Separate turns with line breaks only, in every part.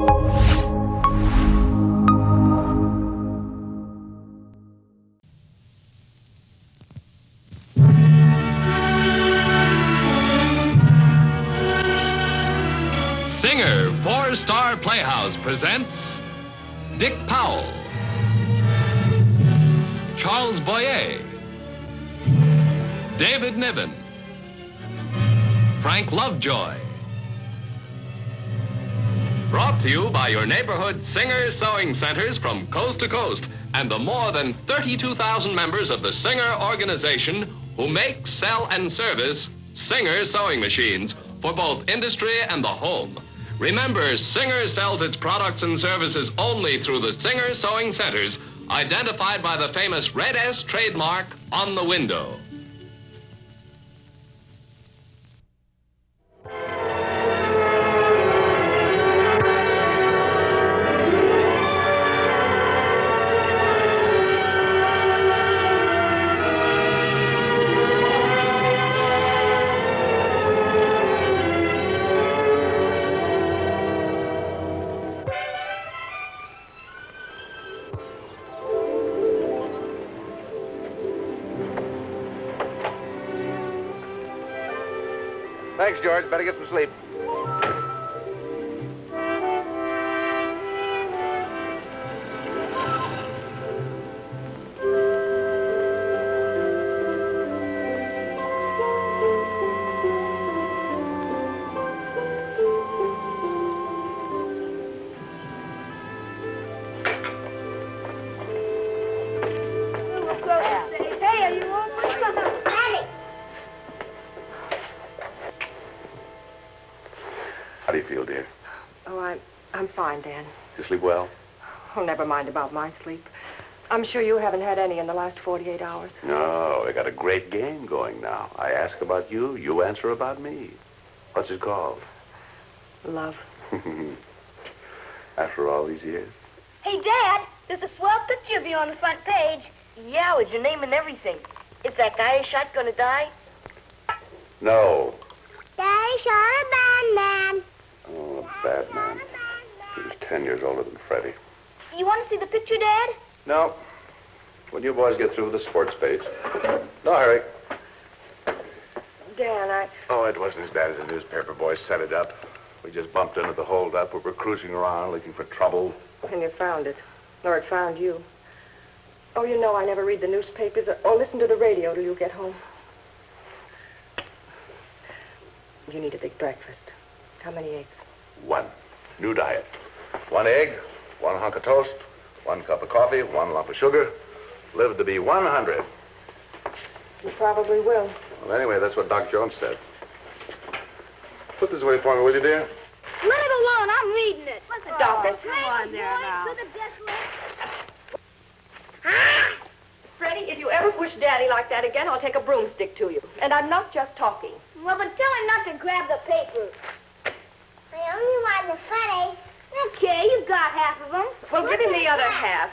Singer for Star Playhouse presents Dick Powell, Charles Boyer, David Niven, Frank Lovejoy. Brought to you by your neighborhood Singer Sewing Centers from coast to coast and the more than 32,000 members of the Singer organization who make, sell, and service Singer sewing machines for both industry and the home. Remember, Singer sells its products and services only through the Singer Sewing Centers, identified by the famous red S trademark on the window.
Thanks, George. Better get some sleep.
Hey, are you home? Daddy!
How do you feel, dear?
Oh, I'm fine, Dan.
Did you sleep well?
Oh, never mind about my sleep. I'm sure you haven't had any in the last 48 hours.
No, we got a great game going now. I ask about you, you answer about me. What's it called?
Love.
After all these years?
Hey, Dad, there's a swell picture of you on the front page.
Yeah, with your name and everything. Is that guy who shot gonna die?
No.
Daddy shot a bad man.
Oh, a bad man. He was 10 years older than Freddie.
You want to see the picture, Dad?
No. When you boys get through with the sports page. No hurry.
Dan,
Oh, it wasn't as bad as the newspaper boys set it up. We just bumped into the holdup. We were cruising around looking for trouble.
And you found it. Or it found you. Oh, you know I never read the newspapers or listen to the radio till you get home. You need a big breakfast. How many eggs?
One. New diet. 1 egg, 1 hunk of toast, 1 cup of coffee, 1 lump of sugar. Live to be 100.
You probably will.
Well, anyway, that's what Doc Jones said. Put this away for me, will you, dear?
Let it alone. I'm reading it.
What's the doctor? Come on there now.
Freddie, if you ever push Daddy like that again, I'll take a broomstick to you. And I'm not just talking.
Well, but tell him not to grab the paper. I only want the funny. Okay, you've got half of them.
Well, give him the other half.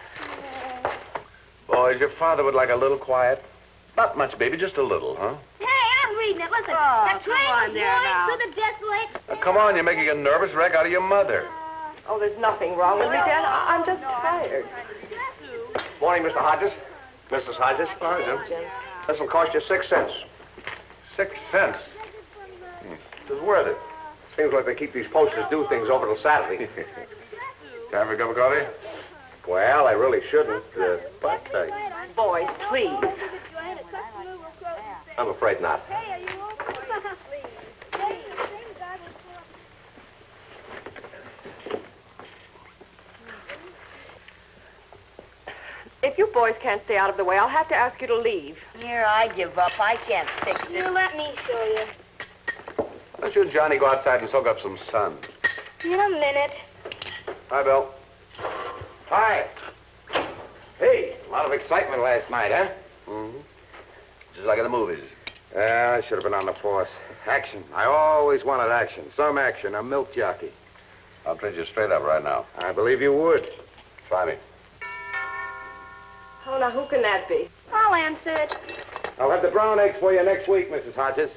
Boys, your father would like a little quiet. Not much, baby, just a little, huh?
Hey, I'm reading it. Listen.
Oh,
the train
come on
is
there
going
now.
to the desolate.
Now, come on, you're making a nervous wreck out of your mother.
Oh, there's nothing wrong with me, Dan. I'm just tired.
Morning, Mr. Hodges. Mrs. Hodges.
All right, Jim.
This will cost you 6 cents.
6 cents. It's worth it.
Seems like they keep these posters do things over till Saturday.
Time for a cup of coffee?
Well, I really shouldn't, but
Boys, please.
I'm afraid not.
If you boys can't stay out of the way, I'll have to ask you to leave.
Here, I give up. I can't fix
You
it.
let me show you.
Why don't you and Johnny go outside and soak up some sun?
In a minute.
Hi, Bill.
Hi. Hey, a lot of excitement last night, huh?
Mm-hmm. Just like in the movies.
Yeah, I should have been on the force. Action. I always wanted action. Some action. A milk jockey.
I'll trade you straight up right now.
I believe you would.
Try me.
Oh, now, who can that be?
I'll answer it.
I'll have the brown eggs for you next week, Mrs. Hodges.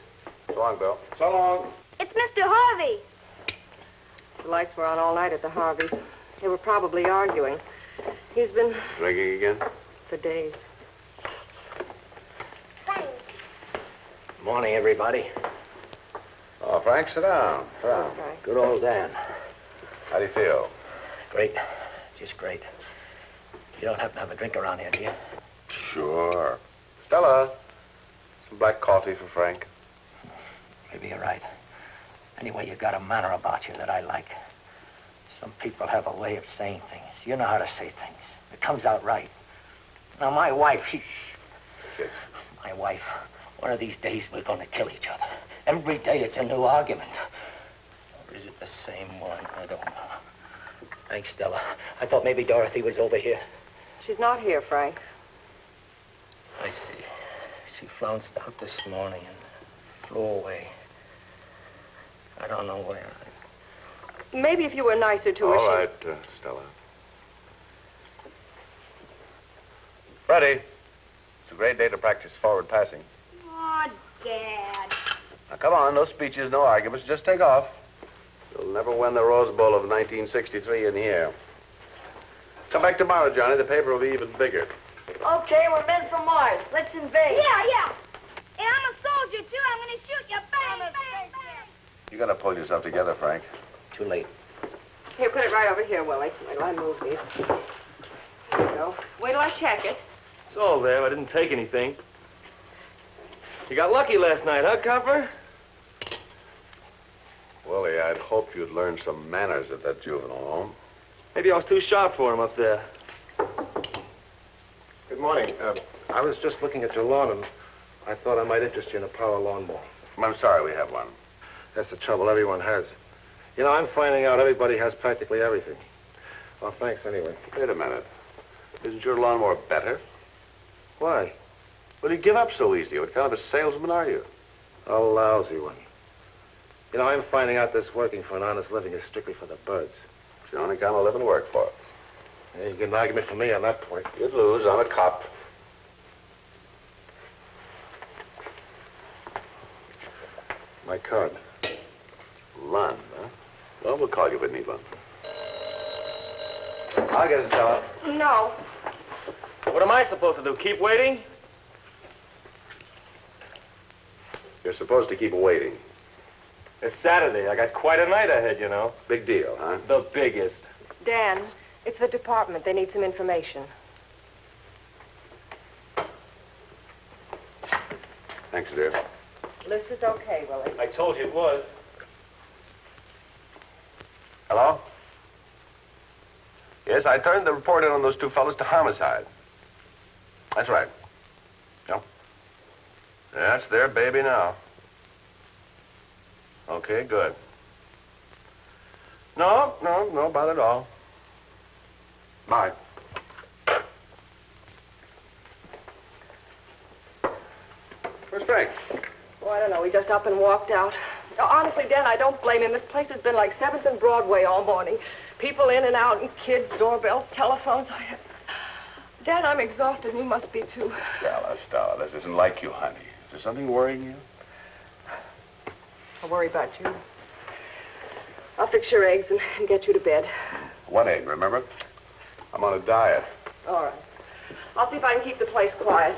So long, Bill.
So long.
It's Mr. Harvey.
The lights were on all night at the Harveys. They were probably arguing. He's been...
Drinking again?
for days.
Frank.
Morning, everybody.
Oh, Frank, sit down. Sit down.
Frank.
Good old Dan.
How do you feel?
Great. Just great. You don't happen to have a drink around here, do you?
Sure. Stella, some black coffee for Frank.
Maybe you're right. Anyway, you got a manner about you that I like. Some people have a way of saying things. You know how to say things. It comes out right. Now, my wife,
Yes.
My wife, one of these days we're going to kill each other. Every day it's a new argument. Or is it the same one? I don't know. Thanks, Stella. I thought maybe Dorothy was over here.
She's not here, Frank.
I see. She flounced out this morning and flew away. I don't know where.
Maybe if you were nicer to her,
All right, Stella. Freddie, it's a great day to practice forward passing.
Oh, Dad.
Now, come on, no speeches, no arguments. Just take off. You'll never win the Rose Bowl of 1963 in here. Come back tomorrow, Johnny. The paper will be even bigger.
Okay, we're men from Mars. Let's invade.
Yeah. And I'm a soldier, too. I'm going to shoot you. Bang, bang, bang.
You gotta pull yourself together, Frank.
Too late.
Here, put it right over here, Willie. Wait till I move these. There you go. Wait till I check it.
It's all there. I didn't take anything. You got lucky last night, huh, Copper?
Willie, I'd hoped you'd learn some manners at that juvenile home.
Maybe I was too sharp for him up there.
Good morning. I was just looking at your lawn, and I thought I might interest you in a power lawnmower.
I'm sorry we have one.
That's the trouble everyone has. You know, I'm finding out everybody has practically everything. Well, thanks anyway.
Wait a minute. Isn't your lawnmower better?
Why?
Well, you give up so easily. What kind of a salesman are you?
A lousy one. You know, I'm finding out this working for an honest living is strictly for the birds.
It's the only kind of living work for.
Yeah, you get an argument from me on that point.
You'd lose. I'm a cop.
My card.
Run, huh? Well, we'll call you if we need one.
I'll get it, Stella.
No.
What am I supposed to do? Keep waiting?
You're supposed to keep waiting.
It's Saturday. I got quite a night ahead, you know.
Big deal, huh?
The biggest.
Dan, it's the department. They need some information.
Thanks, dear.
List is okay, Willie.
I told you it was.
Hello? Yes, I turned the report in on those two fellas to homicide. That's right. Yep. That's their baby now. Okay, good. No bother at all. Bye. Where's Frank?
Oh, I don't know. He just up and walked out. Honestly, Dan, I don't blame him. This place has been like 7th and Broadway all morning. People in and out, and kids, doorbells, telephones. Dan, I'm exhausted, and you must be, too.
Stella, this isn't like you, honey. Is there something worrying you?
I worry about you. I'll fix your eggs and get you to bed.
1 egg, remember? I'm on a diet.
All right. I'll see if I can keep the place quiet.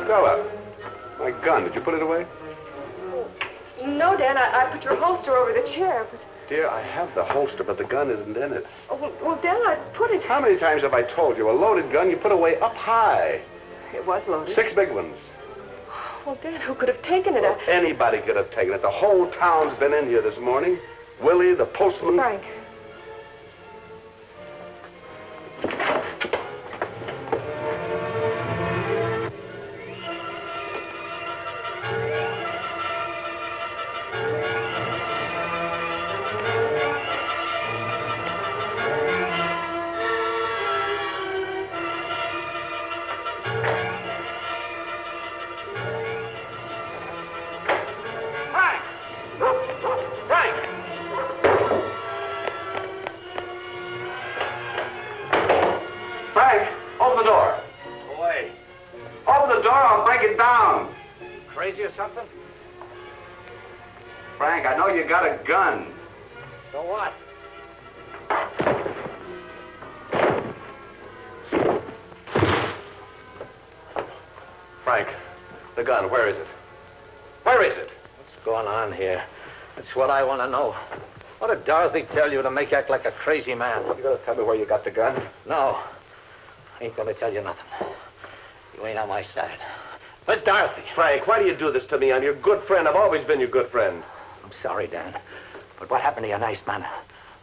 Stella, my gun, did you put it away?
No, Dan, I put your holster over the chair, but...
Dear, I have the holster, but the gun isn't in it.
Oh, well, Dan, I put it...
How many times have I told you? A loaded gun you put away up high.
It was loaded.
6 big ones.
Well, Dan, who could have taken it?
Well, anybody could have taken it. The whole town's been in here this morning. Willie, the postman.
Frank.
got a gun.
So what?
Frank, the gun, where is it? Where is it?
What's going on here? That's what I want to know. What did Dorothy tell you to make you act like a crazy man?
You gonna tell me where you got the gun?
No. I ain't gonna tell you nothing. You ain't on my side. Where's Dorothy?
Frank, why do you do this to me? I'm your good friend. I've always been your good friend.
I'm sorry, Dan. But what happened to your nice man?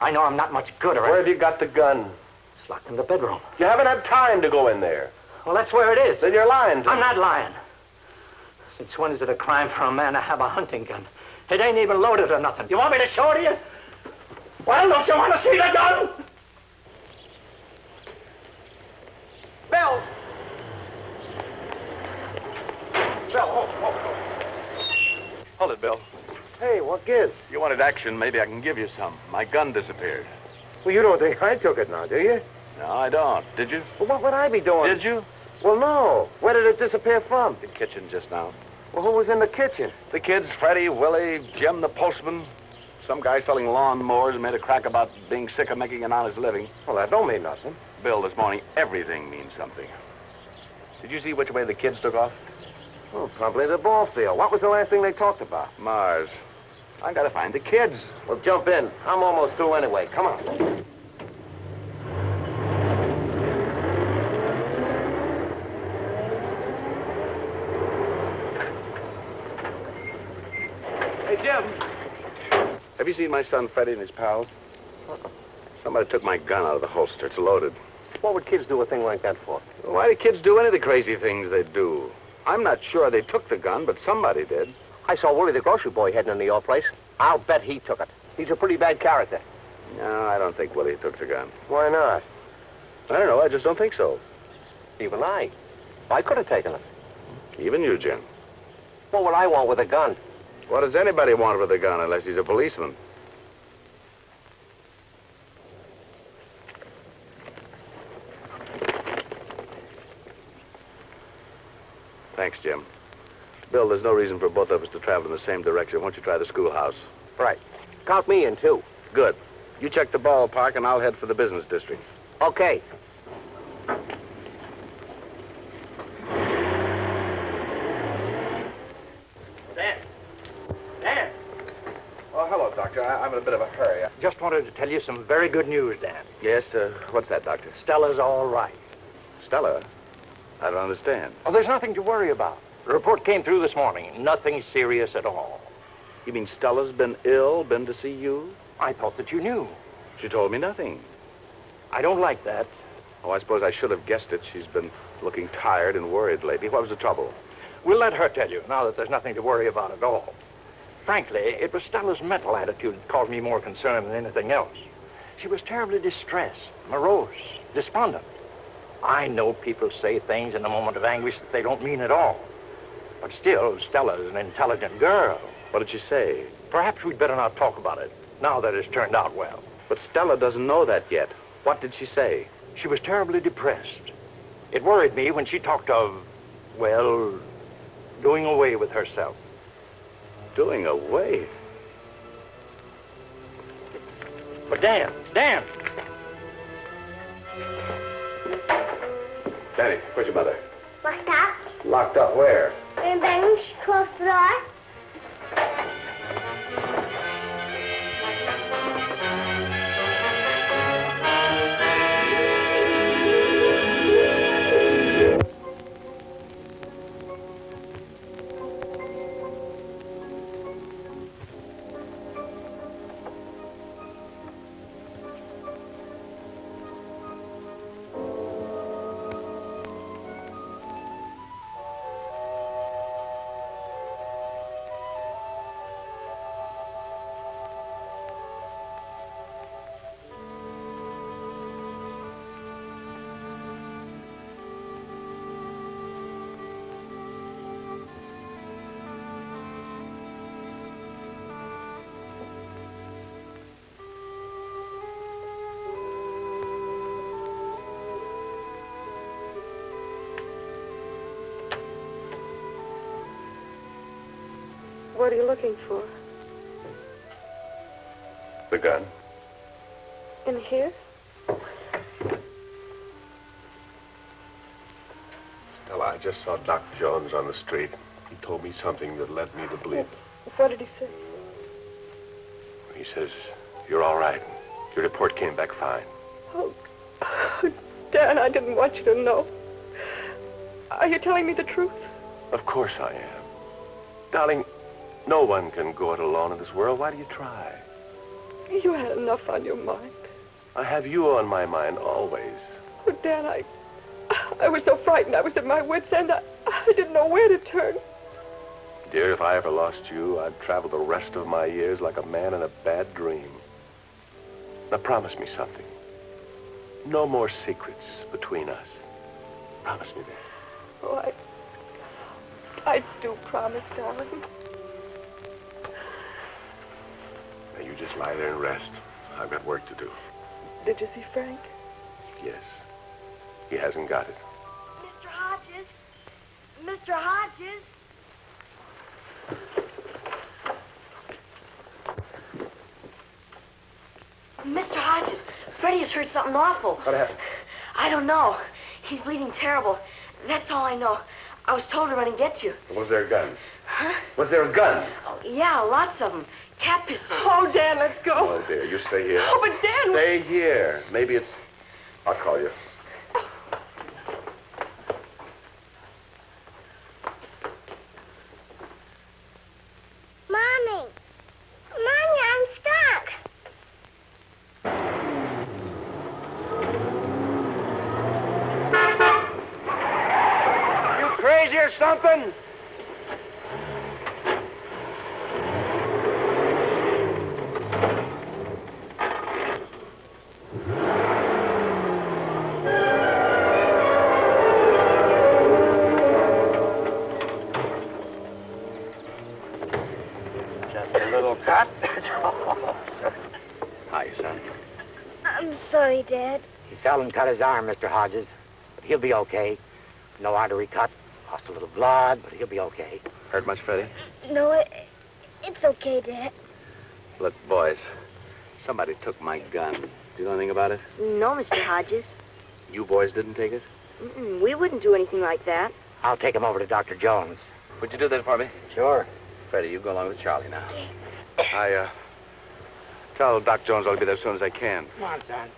I know I'm not much good, or
Where have you got the gun?
It's locked in the bedroom.
You haven't had time to go in there.
Well, that's where it is.
Then you're lying to me.
I'm not lying. Since when is it a crime for a man to have a hunting gun? It ain't even loaded or nothing. You want me to show it to you? Well, don't you want to see the gun? Bill! Bill,
Hold it, Bill.
Hey, what gives?
You wanted action, maybe I can give you some. My gun disappeared.
Well, you don't think I took it now, do you?
No, I don't. Did you?
Well, what would I be doing?
Did you?
Well, no. Where did it disappear from?
The kitchen just now.
Well, who was in the kitchen?
The kids, Freddie, Willie, Jim the postman. Some guy selling lawnmowers made a crack about being sick of making an honest living.
Well, that don't mean nothing.
Bill, this morning, everything means something. Did you see which way the kids took off?
Oh, probably the ball field. What was the last thing they talked about?
Mars. I gotta find the kids.
Well, jump in. I'm almost through anyway. Come on.
Hey, Jim. Have you seen my son Freddie and his pals? Somebody took my gun out of the holster. It's loaded.
What would kids do a thing like that for?
Why do kids do any of the crazy things they do? I'm not sure they took the gun, but somebody did.
I saw Willie the grocery boy heading into your place. I'll bet he took it. He's a pretty bad character.
No, I don't think Willie took the gun.
Why not?
I don't know. I just don't think so.
Even I. I could have taken it.
Even you, Jim.
What would I want with a gun?
What does anybody want with a gun unless he's a policeman? Thanks, Jim. Bill, there's no reason for both of us to travel in the same direction. Why don't you try the schoolhouse?
Right. Count me in, too.
Good. You check the ballpark, and I'll head for the business district.
Okay.
Dan!
Oh, hello, Doctor. I'm in a bit of a hurry.
Just wanted to tell you some very good news, Dan.
Yes, what's that, Doctor?
Stella's all right.
Stella? I don't understand.
Oh, there's nothing to worry about. The report came through this morning. Nothing serious at all.
You mean Stella's been ill, been to see you?
I thought that you knew.
She told me nothing.
I don't like that.
Oh, I suppose I should have guessed it. She's been looking tired and worried lately. What was the trouble?
We'll let her tell you, now that there's nothing to worry about at all. Frankly, it was Stella's mental attitude that caused me more concern than anything else. She was terribly distressed, morose, despondent. I know people say things in a moment of anguish that they don't mean at all. But still, Stella's an intelligent girl.
What did she say?
Perhaps we'd better not talk about it, now that it's turned out well.
But Stella doesn't know that yet. What did she say?
She was terribly depressed. It worried me when she talked of, well, doing away with herself.
Doing away?
But Dan!
Danny, where's your mother?
Locked up.
Locked up where?
In bedroom, she closed the door.
What are you looking for?
The gun?
In here?
Stella, I just saw Doc Jones on the street. He told me something that led me to believe.
What did he say?
He says, you're all right. Your report came back fine.
Oh, Dan, I didn't want you to know. Are you telling me the truth?
Of course I am. Darling, no one can go it alone in this world. Why do you try?
You had enough on your mind.
I have you on my mind always.
Oh, Dan, I was so frightened. I was at my wit's end. I didn't know where to turn.
Dear, if I ever lost you, I'd travel the rest of my years like a man in a bad dream. Now promise me something. No more secrets between us. Promise me that.
Oh, I do promise, darling.
Now you just lie there and rest. I've got work to do.
Did you see Frank?
Yes. He hasn't got it.
Mr. Hodges? Mr. Hodges? Mr. Hodges, Freddie has heard something awful.
What happened?
I don't know. He's bleeding terrible. That's all I know. I was told to run and get you.
Was there a gun?
Huh?
Was there a gun?
Oh, yeah, lots of them. Cat pistols.
Oh, Dan, let's go.
Oh, dear, you stay here.
Oh, but Dan...
Stay here. Maybe it's... I'll call you.
Mommy! Mommy, I'm stuck.
You crazy or something? Just a little cut.
Hi, son.
I'm sorry, Dad.
He fell and cut his arm, Mr. Hodges. But he'll be okay. No artery cut. Lost a little blood, but he'll be okay.
Hurt much, Freddie?
No, it's okay, Dad.
Look, boys, somebody took my gun. Do you know anything about it?
No, Mr. Hodges.
You boys didn't take it?
We wouldn't do anything like that.
I'll take him over to Dr. Jones.
Would you do that for me?
Sure.
Freddie, you go along with Charlie now. Tell Doc Jones I'll be there as soon as I can.
Come on, son.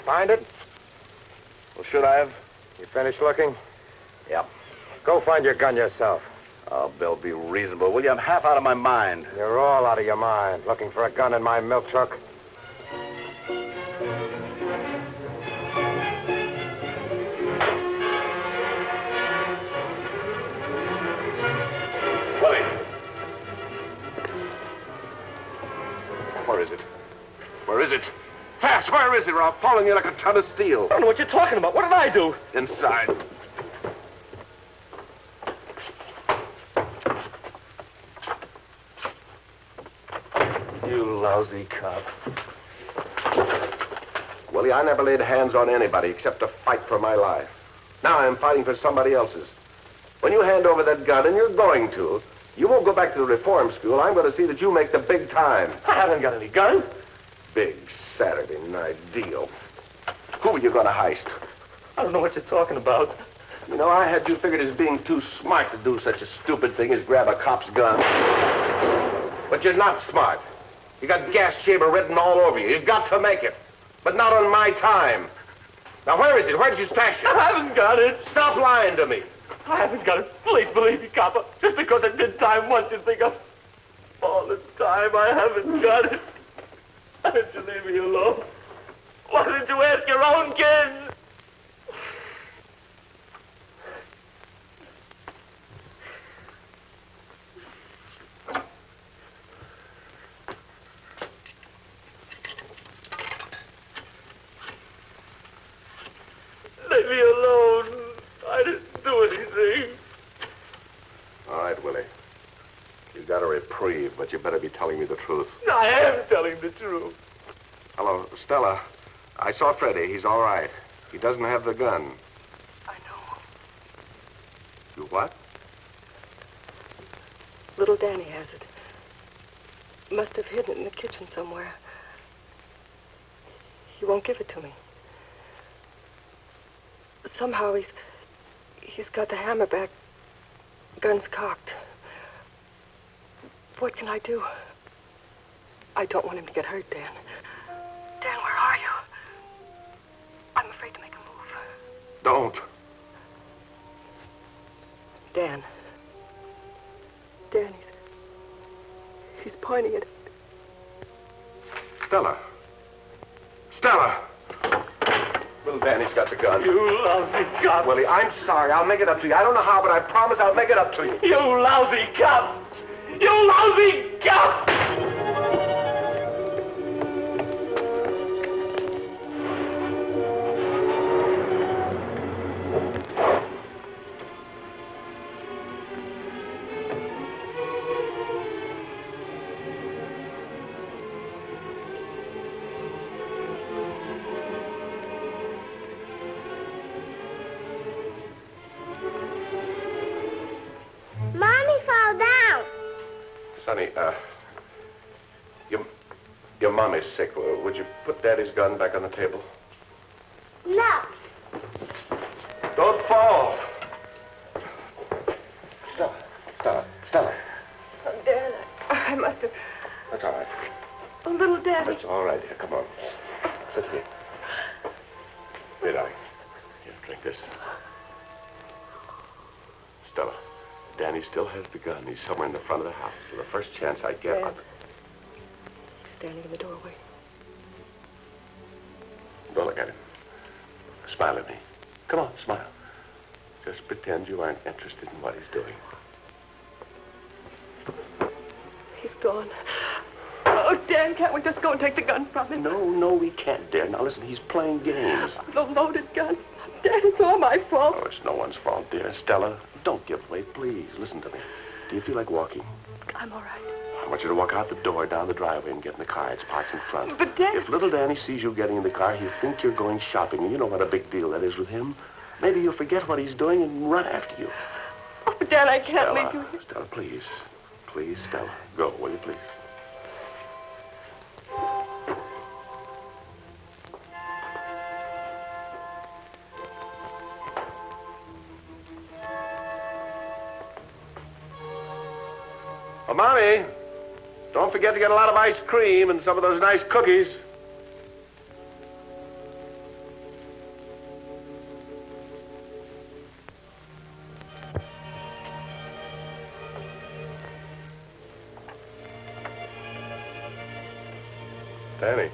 Find it?
Well, should I have?
You finished looking?
Yep.
Go find your gun yourself.
Oh, Bill, be reasonable, will you? I'm half out of my mind.
You're all out of your mind, looking for a gun in my milk truck.
Willie. Where is it? Where is it? Fast, where is it, or I'll fall on you like a ton of steel.
I don't know what you're talking about. What did I do?
Inside.
You lousy cop.
Willie, I never laid hands on anybody except to fight for my life. Now I'm fighting for somebody else's. When you hand over that gun, and you're going to, you won't go back to the reform school. I'm going to see that you make the big time.
I haven't got any gun.
Big Saturday night deal. Who are you going to heist?
I don't know what you're talking about.
You know, I had you figured as being too smart to do such a stupid thing as grab a cop's gun. But you're not smart. You got gas chamber written all over you. You've got to make it. But not on my time. Now, where is it? Where did you stash it?
I haven't got it.
Stop lying to me.
I haven't got it. Please believe me, copper. Just because I did time once, you think of all the time I haven't got it. Why didn't you leave me alone? Why didn't you ask your own kids? Leave me alone. I didn't do anything.
reprieve, but you better be telling me the truth.
I am telling the truth.
Hello, Stella. I saw Freddie. He's all right. He doesn't have the gun.
I know.
You what?
Little Danny has it. Must have hidden it in the kitchen somewhere. He won't give it to me. Somehow he's got the hammer back. Gun's cocked. What can I do? I don't want him to get hurt, Dan. Dan, where are you? I'm afraid to make a move.
Don't.
Dan. Dan, he's pointing at it.
Stella. Stella! Little Danny's got the gun.
You lousy cop.
Willie, I'm sorry. I'll make it up to you. I don't know how, but I promise I'll make it up to you.
You lousy cop. You lousy cop.
Sonny, your mommy's sick. Would you put Daddy's gun back on the table?
No.
Don't fall. Stella.
Oh, Dan, I must have...
That's all right.
Oh, little Daddy.
That's all right. Here, come on. Sit here. Here, darling. Here, drink this. Stella. Danny still has the gun. He's somewhere in the front of the house. For the first chance I get...
Dan. He's standing in the doorway.
Don't look at him. Smile at me. Come on, smile. Just pretend you aren't interested in what he's doing.
He's gone. Oh, Dan, can't we just go and take the gun from him?
No, we can't, dear. Now, listen, he's playing games.
The loaded gun. Dan, it's all my fault.
Oh, it's no one's fault, dear. Stella, don't give way, please. Listen to me. Do you feel like walking?
I'm all right.
I want you to walk out the door, down the driveway, and get in the car. It's parked in front.
But, Dan...
If little Danny sees you getting in the car, he'll think you're going shopping, and you know what a big deal that is with him. Maybe he'll forget what he's doing and run after you.
Oh, but, Dan, I can't leave you here.
Stella, please. Please, Stella. Go, will you, please? Oh, Mommy, don't forget to get a lot of ice cream and some of those nice cookies. Danny.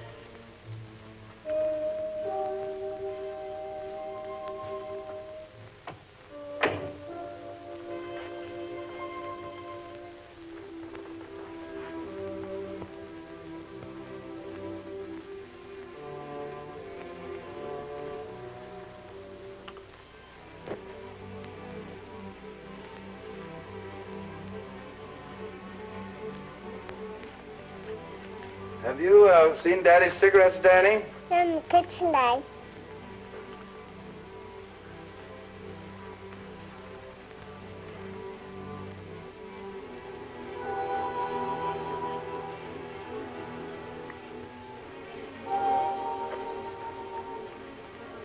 Have you seen Daddy's cigarettes, Danny?
They're in the kitchen, Dad.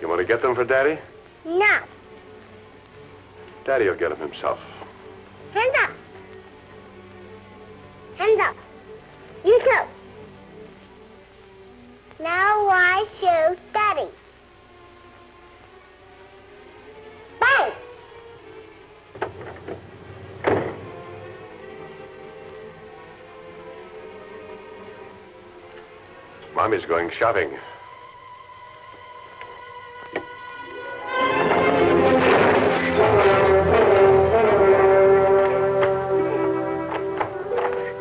You want to get them for Daddy?
No.
Daddy will get them himself.
Hands up. Hands up. You too. Now I shoot Daddy. Bang!
Mommy's going shopping.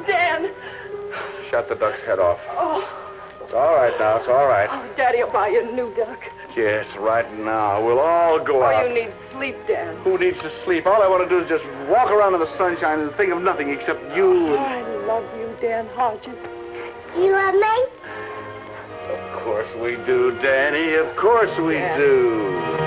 Dan!
Shut the duck's head off.
Oh.
It's all right now. It's all right.
Oh, Daddy will buy you a new duck.
Yes, right now. We'll all go
Oh,
out.
you need sleep, Dan.
Who needs to sleep? All I want to do is just walk around in the sunshine and think of nothing except you.
I love you, Dan Hodges.
Do you love me?
Of course we do, Danny. Of course we do.